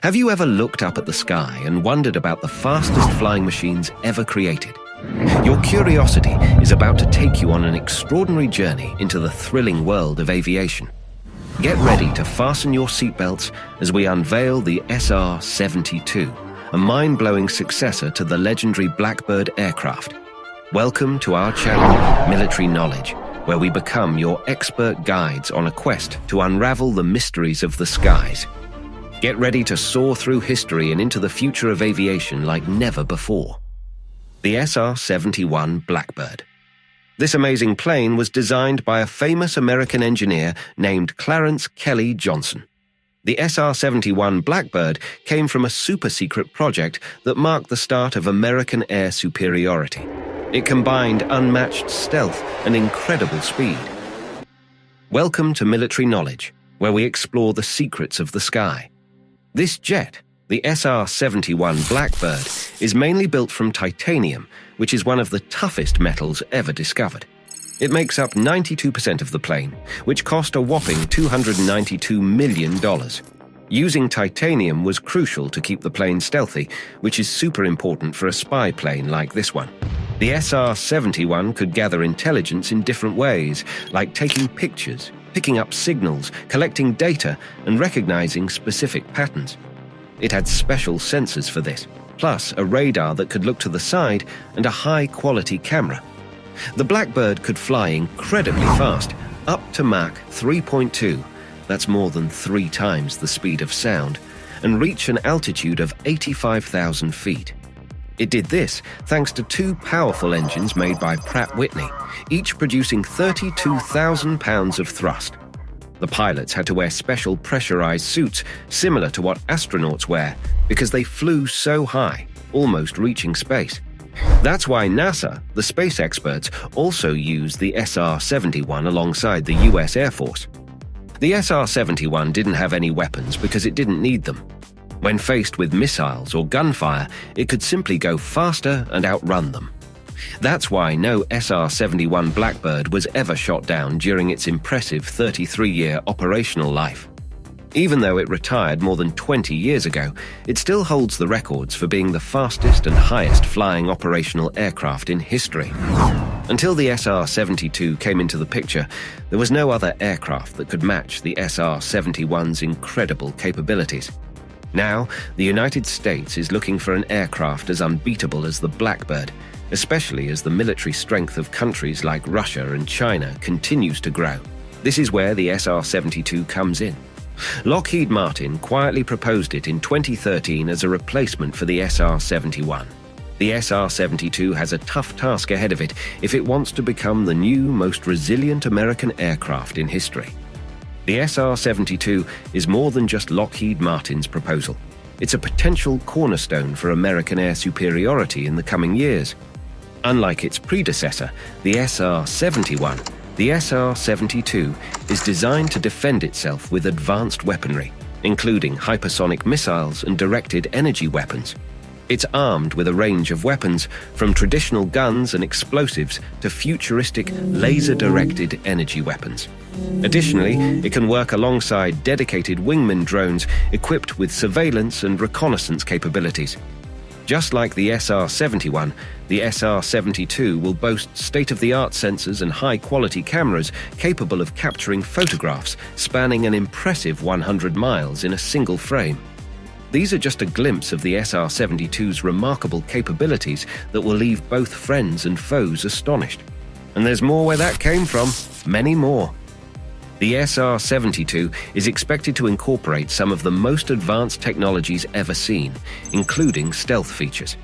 Have you ever looked up at the sky and wondered about the fastest flying machines ever created? Your curiosity is about to take you on an extraordinary journey into the thrilling world of aviation. Get ready to fasten your seatbelts as we unveil the SR-72, a mind-blowing successor to the legendary Blackbird aircraft. Welcome to our channel, Military Knowledge, where we become your expert guides on a quest to unravel the mysteries of the skies. Get ready to soar through history and into the future of aviation like never before. The SR-71 Blackbird. This amazing plane was designed by a famous American engineer named Clarence Kelly Johnson. The SR-71 Blackbird came from a super-secret project that marked the start of American air superiority. It combined unmatched stealth and incredible speed. Welcome to Military Knowledge, where we explore the secrets of the sky. This jet, the SR-71 Blackbird, is mainly built from titanium, which is one of the toughest metals ever discovered. It makes up 92% of the plane, which cost a whopping $292 million. Using titanium was crucial to keep the plane stealthy, which is super important for a spy plane like this one. The SR-71 could gather intelligence in different ways, like taking pictures, picking up signals, collecting data, and recognizing specific patterns. It had special sensors for this, plus a radar that could look to the side and a high-quality camera. The Blackbird could fly incredibly fast, up to Mach 3.2, that's more than 3 times the speed of sound, and reach an altitude of 85,000 feet. It did this thanks to 2 powerful engines made by Pratt & Whitney, each producing 32,000 pounds of thrust. The pilots had to wear special pressurized suits similar to what astronauts wear because they flew so high, almost reaching space. That's why NASA, the space experts, also used the SR-71 alongside the US Air Force. The SR-71 didn't have any weapons because it didn't need them. When faced with missiles or gunfire, it could simply go faster and outrun them. That's why no SR-71 Blackbird was ever shot down during its impressive 33-year operational life. Even though it retired more than 20 years ago, it still holds the records for being the fastest and highest flying operational aircraft in history. Until the SR-72 came into the picture, there was no other aircraft that could match the SR-71's incredible capabilities. Now, the United States is looking for an aircraft as unbeatable as the Blackbird, especially as the military strength of countries like Russia and China continues to grow. This is where the SR-72 comes in. Lockheed Martin quietly proposed it in 2013 as a replacement for the SR-71. The SR-72 has a tough task ahead of it if it wants to become the new, most resilient American aircraft in history. The SR-72 is more than just Lockheed Martin's proposal. It's a potential cornerstone for American air superiority in the coming years. Unlike its predecessor, the SR-71, the SR-72 is designed to defend itself with advanced weaponry, including hypersonic missiles and directed energy weapons. It's armed with a range of weapons, from traditional guns and explosives to futuristic laser-directed energy weapons. Additionally, it can work alongside dedicated wingman drones equipped with surveillance and reconnaissance capabilities. Just like the SR-71, the SR-72 will boast state-of-the-art sensors and high-quality cameras capable of capturing photographs spanning an impressive 100 miles in a single frame. These are just a glimpse of the SR-72's remarkable capabilities that will leave both friends and foes astonished. And there's more where that came from, many more. The SR-72 is expected to incorporate some of the most advanced technologies ever seen, including stealth features.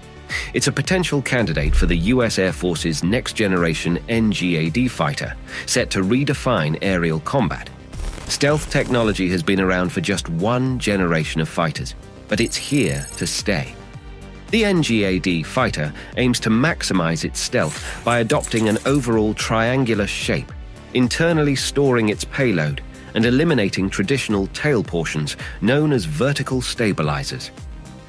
It's a potential candidate for the US Air Force's next-generation NGAD fighter, set to redefine aerial combat. Stealth technology has been around for just 1 generation of fighters, but it's here to stay. The NGAD fighter aims to maximize its stealth by adopting an overall triangular shape, internally storing its payload and eliminating traditional tail portions known as vertical stabilizers.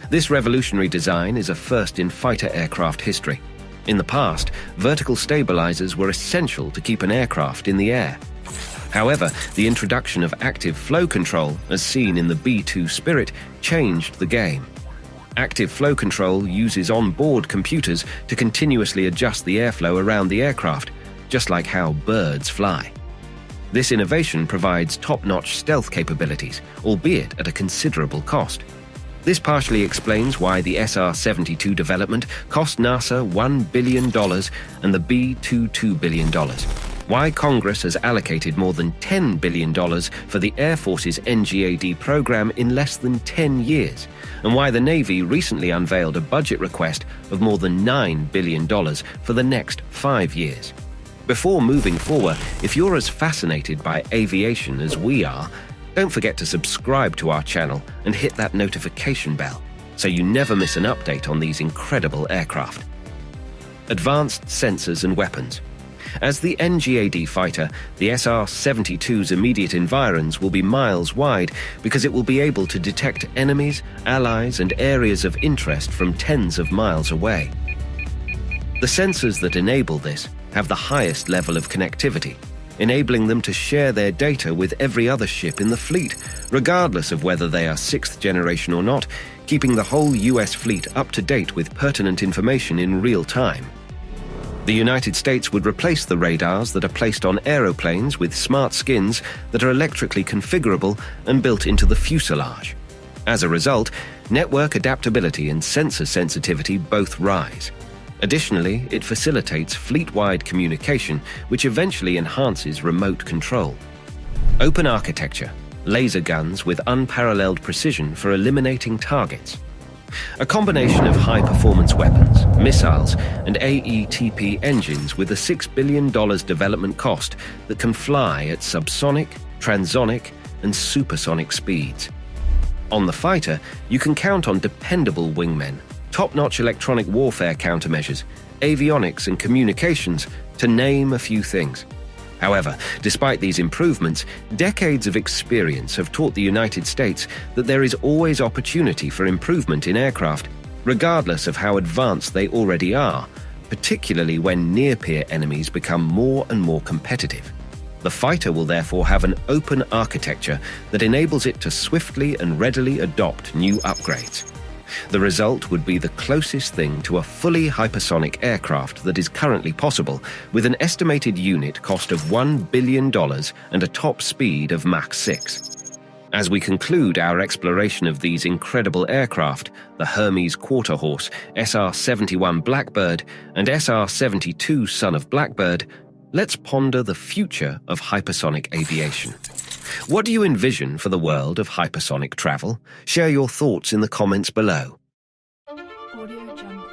This revolutionary design is a first in fighter aircraft history. In the past, vertical stabilizers were essential to keep an aircraft in the air. However, the introduction of active flow control, as seen in the B-2 Spirit, changed the game. Active flow control uses on-board computers to continuously adjust the airflow around the aircraft, just like how birds fly. This innovation provides top-notch stealth capabilities, albeit at a considerable cost. This partially explains why the SR-72 development cost NASA $1 billion and the B-2 $2 billion, why Congress has allocated more than $10 billion for the Air Force's NGAD program in less than 10 years, and why the Navy recently unveiled a budget request of more than $9 billion for the next 5 years. Before moving forward, if you're as fascinated by aviation as we are, don't forget to subscribe to our channel and hit that notification bell so you never miss an update on these incredible aircraft. Advanced sensors and weapons. As the NGAD fighter, the SR-72's immediate environs will be miles wide because it will be able to detect enemies, allies, and areas of interest from tens of miles away. The sensors that enable this have the highest level of connectivity, enabling them to share their data with every other ship in the fleet, regardless of whether they are 6th generation or not, keeping the whole US fleet up to date with pertinent information in real time. The United States would replace the radars that are placed on aeroplanes with smart skins that are electrically configurable and built into the fuselage. As a result, network adaptability and sensor sensitivity both rise. Additionally, it facilitates fleet-wide communication, which eventually enhances remote control. Open architecture, laser guns with unparalleled precision for eliminating targets. A combination of high-performance weapons, missiles, and AETP engines with a $6 billion development cost that can fly at subsonic, transonic, and supersonic speeds. On the fighter, you can count on dependable wingmen, top-notch electronic warfare countermeasures, avionics, and communications, to name a few things. However, despite these improvements, decades of experience have taught the United States that there is always opportunity for improvement in aircraft, regardless of how advanced they already are, particularly when near-peer enemies become more and more competitive. The fighter will therefore have an open architecture that enables it to swiftly and readily adopt new upgrades. The result would be the closest thing to a fully hypersonic aircraft that is currently possible, with an estimated unit cost of $1 billion and a top speed of Mach 6. As we conclude our exploration of these incredible aircraft, the Hermes Quarterhorse, SR-71 Blackbird, and SR-72 Son of Blackbird, let's ponder the future of hypersonic aviation. What do you envision for the world of hypersonic travel? Share your thoughts in the comments below. Audio Jungle.